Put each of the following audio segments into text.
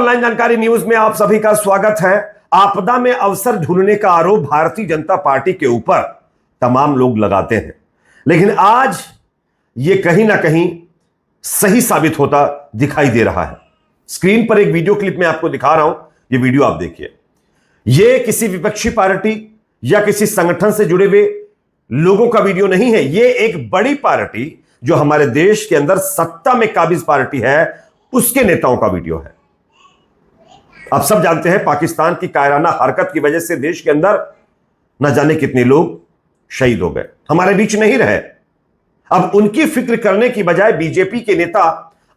Online जानकारी news में आप सभी का स्वागत है। आपदा में अवसर ढूंढने का आरोप भारतीय जनता पार्टी के ऊपर तमाम लोग लगाते हैं, लेकिन आज यह कहीं ना कहीं सही साबित होता दिखाई दे रहा है। स्क्रीन पर एक वीडियो क्लिप में आपको दिखा रहा हूं, यह वीडियो आप देखिए। यह किसी विपक्षी पार्टी या किसी संगठन से जुड़े हुए लोगों का वीडियो नहीं है। यह एक बड़ी पार्टी जो हमारे देश के अंदर सत्ता में काबिज पार्टी है, उसके नेताओं का वीडियो है। आप सब जानते हैं पाकिस्तान की कायराना हरकत की वजह से देश के अंदर न जाने कितने लोग शहीद हो गए, हमारे बीच नहीं रहे। अब उनकी फिक्र करने की बजाय बीजेपी के नेता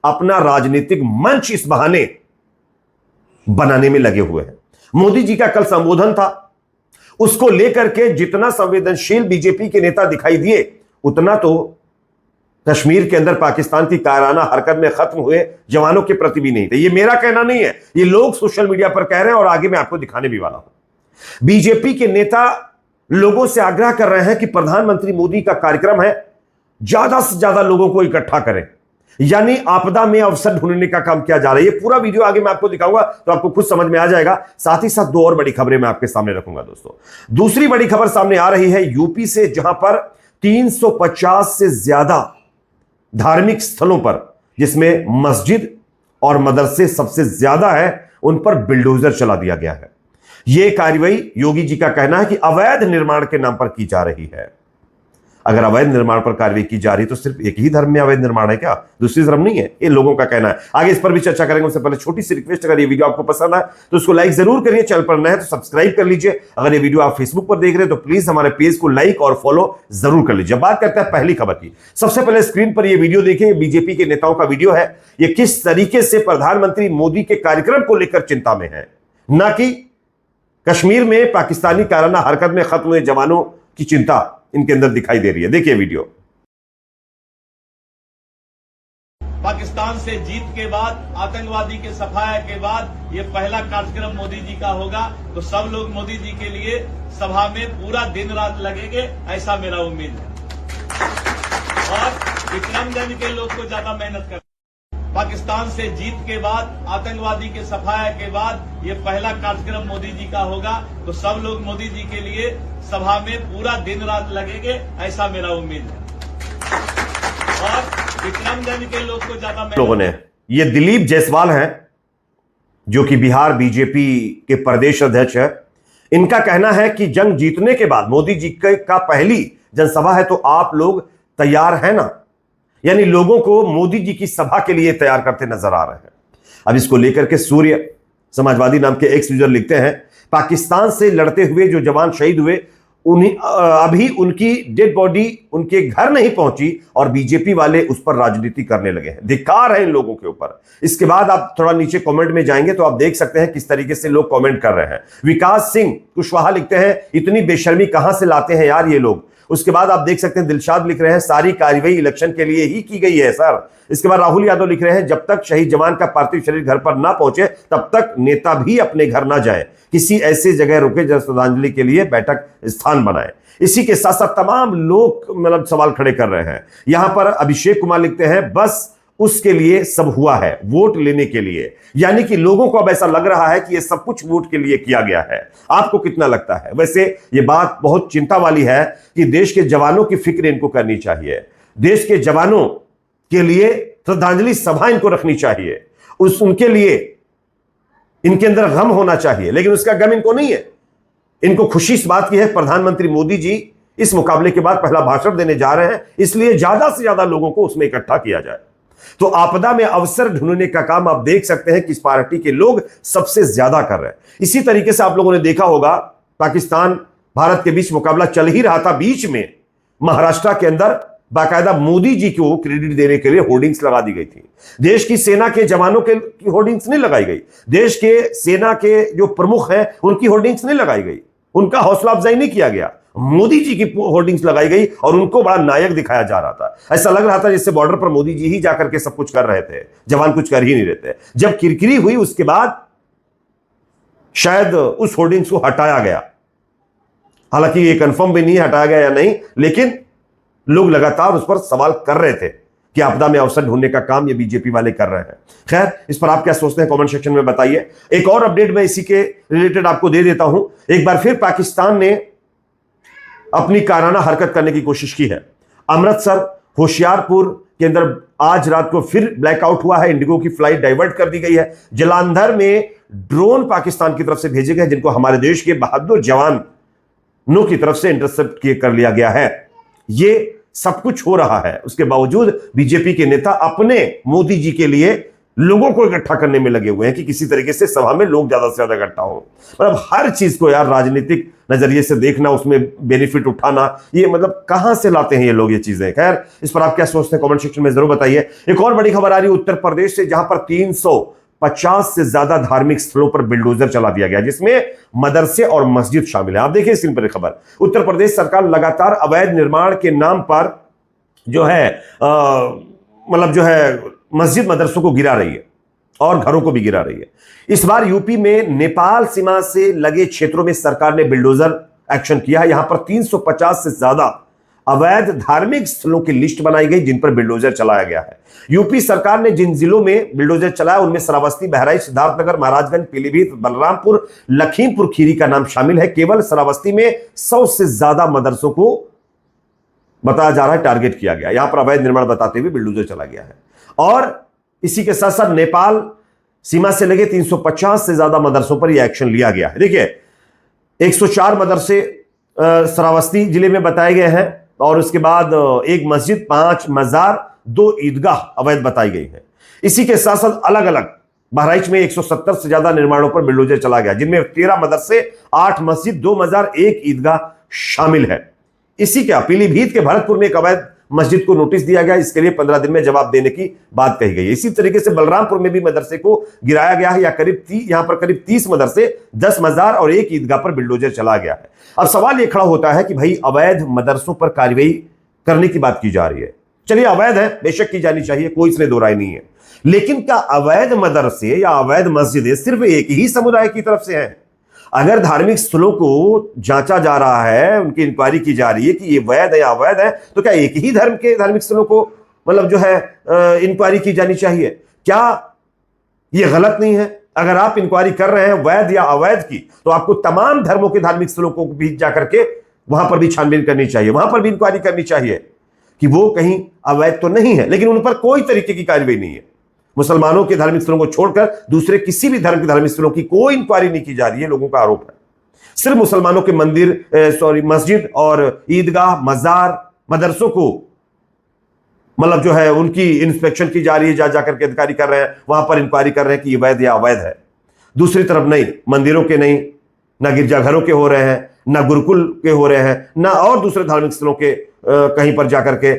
अपना राजनीतिक मंच इस बहाने बनाने में लगे हुए हैं। मोदी जी का कल संबोधन था, उसको लेकर के जितना संवेदनशील बीजेपी के नेता दिखाई दिए, उतना तो कश्मीर के अंदर पाकिस्तान की कायराना हरकत में खत्म हुए जवानों के प्रति भी नहीं थे। यह मेरा कहना नहीं है, ये लोग सोशल मीडिया पर कह रहे हैं और आगे मैं आपको दिखाने भी वाला हूं। बीजेपी के नेता लोगों से आग्रह कर रहे हैं कि प्रधानमंत्री मोदी का कार्यक्रम है, ज्यादा से ज्यादा लोगों को इकट्ठा करें, यानी आपदा में अवसर ढूंढने का काम किया जा रहा है। ये पूरा वीडियो आगे मैं आपको दिखाऊंगा तो आपको खुद समझ में आ जाएगा। साथ ही साथ दो और बड़ी खबरें मैं आपके सामने रखूंगा। दोस्तों, दूसरी बड़ी खबर सामने आ रही है यूपी से, जहां पर 350 से ज्यादा धार्मिक स्थलों पर, जिसमें मस्जिद और मदरसे सबसे ज्यादा है, उन पर बिल्डोजर चला दिया गया है। यह कार्रवाई योगी जी का कहना है कि अवैध निर्माण के नाम पर की जा रही है। अगर अवैध निर्माण पर कार्रवाई की जा रही तो सिर्फ एक ही धर्म में अवैध निर्माण है क्या, दूसरी धर्म नहीं है? ये लोगों का कहना है। आगे इस पर भी चर्चा करेंगे। उससे पहले छोटी सी रिक्वेस्ट, अगर ये वीडियो आपको पसंद आए तो उसको लाइक जरूर करिए, चैनल पर नए हैं तो सब्सक्राइब कर लीजिए। अगर ये वीडियो आप फेसबुक पर देख रहे हैं तो प्लीज हमारे पेज को लाइक और फॉलो जरूर कर लीजिए। बात करते हैं पहली खबर की। सबसे पहले स्क्रीन पर यह वीडियो देखिए, बीजेपी के नेताओं का वीडियो है। यह किस तरीके से प्रधानमंत्री मोदी के कार्यक्रम को लेकर चिंता में है, ना कि कश्मीर में पाकिस्तानी कायराना हरकत में खत्म हुए जवानों की चिंता इनके अंदर दिखाई दे रही है। देखिए वीडियो। पाकिस्तान से जीत के बाद, आतंकवादी के सफाया के बाद ये पहला कार्यक्रम मोदी जी का होगा, तो सब लोग मोदी जी के लिए सभा में पूरा दिन रात लगेंगे, ऐसा मेरा उम्मीद है। और विक्रमगंज के लोग को ज्यादा मेहनत कर। पाकिस्तान से जीत के बाद, आतंकवादी के सफाया के बाद ये पहला कार्यक्रम मोदी जी का होगा, तो सब लोग मोदी जी के लिए सभा में पूरा दिन रात लगेंगे, ऐसा मेरा उम्मीद है। और विक्रमगंज के लोग को ज्यादा लोगों ने, ये दिलीप जायसवाल हैं जो कि बिहार बीजेपी के प्रदेश अध्यक्ष है। इनका कहना है कि जंग जीतने के बाद मोदी जी का पहली जनसभा है, तो आप लोग तैयार हैं ना, यानी लोगों को मोदी जी की सभा के लिए तैयार करते नजर आ रहे हैं। अब इसको लेकर के सूर्य समाजवादी नाम के एक्स यूजर लिखते हैं, पाकिस्तान से लड़ते हुए जो जवान शहीद हुए, उन्हीं अभी उनकी डेड बॉडी उनके घर नहीं पहुंची और बीजेपी वाले उस पर राजनीति करने लगे हैं। धिक्कार है इन लोगों के ऊपर। इसके बाद आप थोड़ा नीचे कमेंट में जाएंगे तो आप देख सकते हैं किस तरीके से लोग कमेंट कर रहे हैं। विकास सिंह कुशवाहा लिखते हैं, इतनी बेशर्मी कहां से लाते हैं यार ये लोग। उसके बाद आप देख सकते हैं दिलशाद लिख रहे हैं, सारी कार्रवाई इलेक्शन के लिए ही की गई है सर। इसके बाद राहुल यादव लिख रहे हैं, जब तक शहीद जवान का पार्थिव शरीर घर पर ना पहुंचे तब तक नेता भी अपने घर ना जाए, किसी ऐसी जगह रुके जहां श्रद्धांजलि के लिए बैठक स्थान बनाए। इसी के साथ साथ तमाम लोग मतलब सवाल खड़े कर रहे हैं। यहां पर अभिषेक कुमार लिखते हैं, बस उसके लिए सब हुआ है, वोट लेने के लिए। यानी कि लोगों को अब ऐसा लग रहा है कि यह सब कुछ वोट के लिए किया गया है। आपको कितना लगता है? वैसे यह बात बहुत चिंता वाली है कि देश के जवानों की फिक्र इनको करनी चाहिए, देश के जवानों के लिए श्रद्धांजलि सभा इनको रखनी चाहिए, उनके लिए इनके अंदर गम होना चाहिए, लेकिन उसका गम इनको नहीं है। इनको खुशी इस बात की है प्रधानमंत्री मोदी जी इस मुकाबले के बाद पहला भाषण देने जा रहे हैं, इसलिए ज्यादा से ज्यादा लोगों को उसमें इकट्ठा किया जाए। तो आपदा में अवसर ढूंढने का काम आप देख सकते हैं कि इस पार्टी के लोग सबसे ज्यादा कर रहे हैं। इसी तरीके से आप लोगों ने देखा होगा, पाकिस्तान भारत के बीच मुकाबला चल ही रहा था, बीच में महाराष्ट्र के अंदर बाकायदा मोदी जी को क्रेडिट देने के लिए होर्डिंग्स लगा दी गई थी। देश की सेना के जवानों के होर्डिंग्स नहीं लगाई गई, देश के सेना के जो प्रमुख हैं उनकी होर्डिंग्स नहीं लगाई गई, उनका हौसला अफजाई नहीं किया गया। मोदी जी की होर्डिंग्स लगाई गई और उनको बड़ा नायक दिखाया जा रहा था। ऐसा लग रहा था जैसे बॉर्डर पर मोदी जी ही जाकर के सब कुछ कर रहे थे, जवान कुछ कर ही नहीं रहे थे। जब किरकिरी हुई उसके बाद शायद उस होर्डिंग्स को हटाया गया, हालांकि ये कंफर्म भी नहीं हटाया गया या नहीं, लेकिन लोग लगातार उस पर सवाल कर रहे थे कि आपदा में अवसर ढूंढने का काम ये बीजेपी वाले कर रहे हैं। खैर, इस पर आप क्या सोचते हैं कमेंट सेक्शन में बताइए। एक और अपडेट मैं इसी के रिलेटेड आपको दे देता हूं। एक बार फिर पाकिस्तान ने अपनी काराना हरकत करने की कोशिश की है। अमृतसर, होशियारपुर के अंदर आज रात को फिर ब्लैकआउट हुआ है। इंडिगो की फ्लाइट डाइवर्ट कर दी गई है। जलंधर में ड्रोन पाकिस्तान की तरफ से भेजे गए, जिनको हमारे देश के बहादुर जवानों की तरफ से इंटरसेप्ट कर लिया गया है। ये सब कुछ हो रहा है, उसके बावजूद बीजेपी के नेता अपने मोदी जी के लिए लोगों को इकट्ठा करने में लगे हुए हैं कि किसी तरीके से सभा में लोग ज्यादा से ज्यादा इकट्ठा हो। मतलब हर चीज को यार राजनीतिक नजरिए से देखना, उसमें बेनिफिट उठाना, ये मतलब कहां से लाते हैं ये लोग ये चीजें। खैर, इस पर आप क्या सोचते हैं कमेंट सेक्शन में जरूर बताइए। एक और बड़ी खबर आ रही है उत्तर प्रदेश से, जहां पर 350 से ज्यादा धार्मिक स्थलों पर बिल्डोजर चला दिया गया, जिसमें मदरसे और मस्जिद शामिल है। आप देखिए स्क्रीन पर खबर। उत्तर प्रदेश सरकार लगातार अवैध निर्माण के नाम पर जो है मतलब जो है मस्जिद मदरसों को गिरा रही है और घरों को भी गिरा रही है। इस बार यूपी में नेपाल सीमा से लगे क्षेत्रों में सरकार ने बिल्डोजर एक्शन किया है। यहां पर 350 से ज्यादा अवैध धार्मिक स्थलों की लिस्ट बनाई गई, जिन पर बिल्डोजर चलाया गया है। यूपी सरकार ने जिन जिलों में बिल्डोजर चलाया उनमें श्रावस्ती, बहराइच, सिद्धार्थनगर, महाराजगंज, पीलीभीत, बलरामपुर, लखीमपुर खीरी का नाम शामिल है। केवल श्रावस्ती में 100 से ज्यादा मदरसों को बताया जा रहा है टारगेट किया गया। यहां पर अवैध निर्माण बताते हुए बिल्डोजर चला गया है। और इसी के साथ साथ नेपाल सीमा से लगे 350 से ज्यादा मदरसों पर यह एक्शन लिया गया है। देखिए 104 मदरसे श्रावस्ती जिले में बताए गए हैं, और उसके बाद एक मस्जिद, 5 मजार, 2 ईदगाह अवैध बताई गई है। इसी के साथ साथ अलग अलग बहराइच में 170 से ज्यादा निर्माणों पर बिल्डोजर चला गया, जिनमें 13 मदरसे, 8 मस्जिद, 2 मजार, 1 ईदगाह शामिल है। इसी के पीलीभीत के भरतपुर में एक अवैध मस्जिद को नोटिस दिया गया, इसके लिए 15 दिन में जवाब देने की बात कही गई है। इसी तरीके से बलरामपुर में भी मदरसे को गिराया गया है, यहां पर करीब 30 मदरसे, 10 मजार और 1 ईदगाह पर बिल्डोजर चला गया है। अब सवाल यह खड़ा होता है कि भाई अवैध मदरसों पर कार्रवाई करने की बात की जा रही है। चलिए अवैध है, बेशक की जानी चाहिए, कोई इसमें दो राय नहीं है, लेकिन क्या अवैध मदरसे या अवैध मस्जिदें सिर्फ एक ही समुदाय की तरफ से हैं? अगर धार्मिक स्थलों को जांचा जा रहा है, उनकी इंक्वायरी की जा रही है कि ये वैध है या अवैध है, तो क्या एक ही धर्म के धार्मिक स्थलों को मतलब जो है इंक्वायरी की जानी चाहिए? क्या ये गलत नहीं है? अगर आप इंक्वायरी कर रहे हैं वैध या अवैध की, तो आपको तमाम धर्मों के धार्मिक स्थलों को भी जाकर के वहां पर भी छानबीन करनी चाहिए, वहां पर भी इंक्वायरी करनी चाहिए कि वो कहीं अवैध तो नहीं है। लेकिन उन पर कोई तरीके की कार्रवाई नहीं है। मुसलमानों के धार्मिक स्थलों को छोड़कर दूसरे किसी भी धर्म के धार्मिक स्थलों की कोई इंक्वायरी नहीं की जा रही है, लोगों का आरोप है। सिर्फ मुसलमानों के मस्जिद और ईदगाह, मजार, मदरसों को मतलब जो है उनकी इंस्पेक्शन की जा रही है, जा जाकर के अधिकारी कर रहे हैं, वहां पर इंक्वायरी कर रहे हैं कि ये वैध या अवैध है। दूसरी तरफ नहीं, मंदिरों के नहीं, ना गिरजाघरों के हो रहे हैं, ना गुरुकुल के हो रहे हैं, ना और दूसरे धार्मिक स्थलों के कहीं पर जाकर के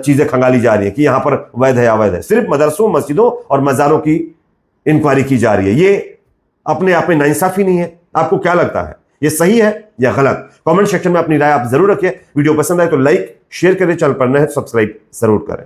चीजें खंगाली जा रही है कि यहां पर वैध है या अवैध है। सिर्फ मदरसों, मस्जिदों और मजारों की इंक्वायरी की जा रही है। ये अपने आप में नाइंसाफी नहीं है? आपको क्या लगता है, ये सही है या गलत? कमेंट सेक्शन में अपनी राय आप जरूर रखिए। वीडियो पसंद आए तो लाइक, शेयर करें, चैनल पर नए हैं सब्सक्राइब जरूर करें।